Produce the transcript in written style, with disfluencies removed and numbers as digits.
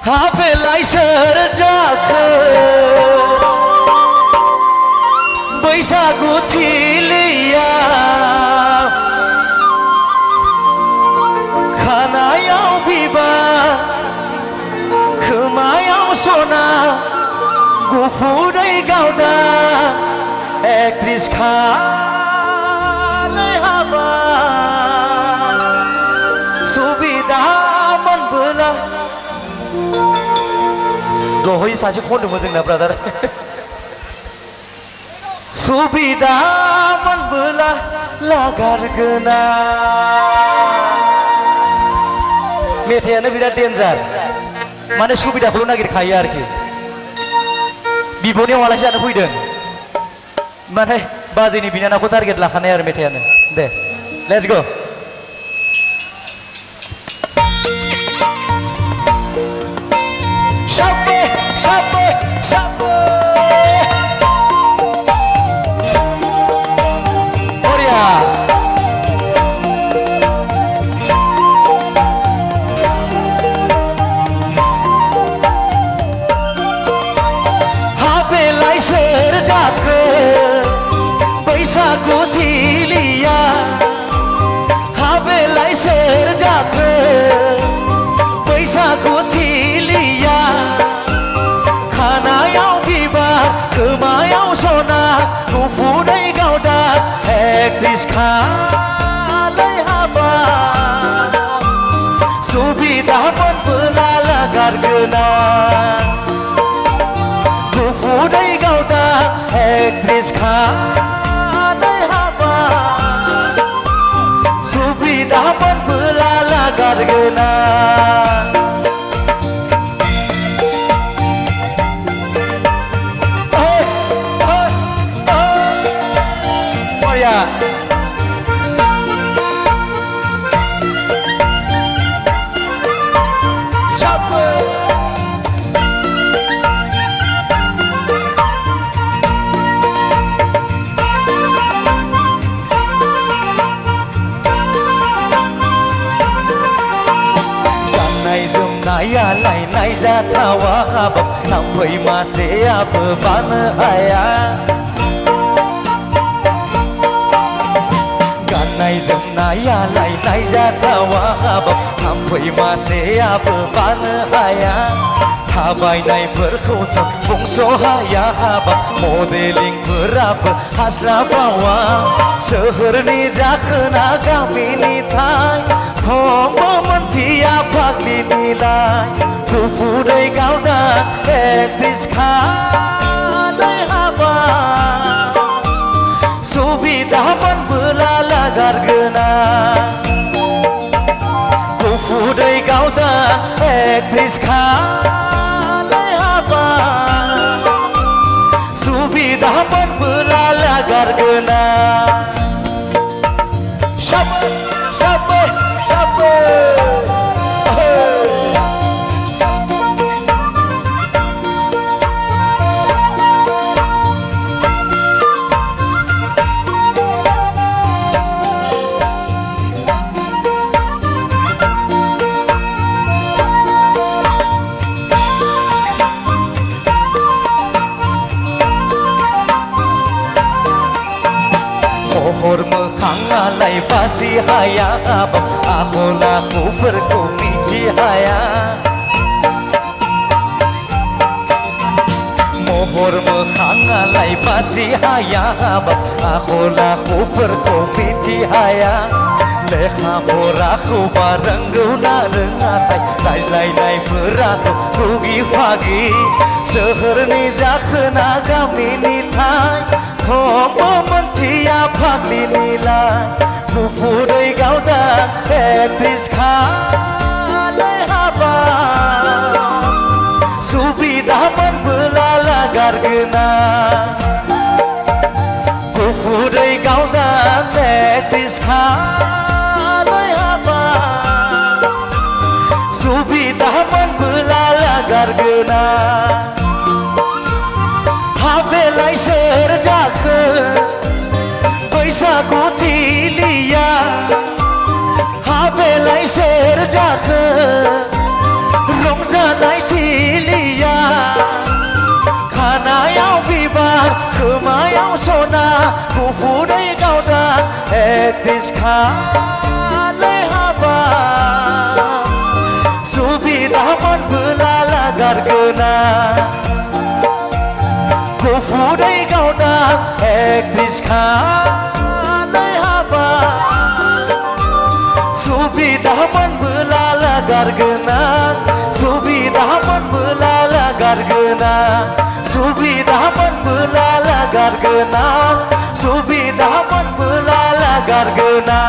हाबेलाय सोर जाखो बैसागु थिलिया खानायाव बिबार खोमायाव सना गुफुरै गावदा एकट्रिस खानाय हाबा सुबिदा मोनबोला दहै सासे खनदोंमोन जोंना ब्रादार सुबिदा मोनबोला लागारगोना मेथाइयानो बिराद डेन्जार माने सुबिदाखौल' नागिरखायो आरोखि बिब'नियाव आलासि जानो फैदों माने बाजैनि बिनानावखौ टारगेट लाखानाय आरो मेथाइयानो दे लेट्स गो बैसागु थिलिया हाबेलाय सोर जाखो बैसागु थिलिया खानायाव बिबार खोमायाव सना गुफुरै गावदा एकट्रिस खालाय हाबा सुबिदा मोनबोला लागारगोना गुफुरै गावदा एकट्रिस खालाय हाबा सुबिदा मोनबोला लागारगोना लायनाय जाथावा हाबाब थाम्फै मासेयाबो बानो हाया गाननाय जोमनाया लायनाय जाथावा हाबाब थाम्फै मासेयाबो बानो हाया थाबायनायफोरखौथ' बुंस' हाया हाबाब मडेलिंफोराबो हास्लाबावा सोहोरनि जाखोना गामिनि थाय थंबो मोनथिया फाग्लिनिलाय गुफुरै गावदा एकट्रिस खालाय हाबा सुबिदा मोनबोला लागारगोना गुफुरै गावदा एकट्रिस खालाय हाबा सुबिदा मोनबोला लागारगोना महर मोखाङालाय बासि हाया आखल आखुफोरखौ मिथि हाया महर मोखाङालाय बासि हाया आखल आखुफोरखौ मिथि हाया लेखा फराखौबा रोंगौ ना रोङाथाय रायज्लायनायफोराथ' गुगि फागि सोहोरनि जाखोना गामिनि थाय थंबो मोनथिया फाग्लिनिलाय गुफुरै गावदा एकट्रिस खालाय हाबा सुबिदा मोनबोला लागारगोना गुफुरै गावदा एकट्रिस खालाय हाबा सुबिदा मोनबोला लागारगोना हाबेलाय सोर जाखो बैसागु थिलिया हाबेलाय सोर जाखो रंजानाय गोमायाव सना गुफुरै गावदा एकदिस खालाय हाबा सुबिदा मोनबोला लागारगोना गुफुरै गावदा एकदिस खालाय हाबा सुबिदा मोनबोला लागारगोना सुबिदा मोनबोला लागारगोना सुबिदा मोनबोला लागारगोना सुबिदा मोनबोला लागारगोना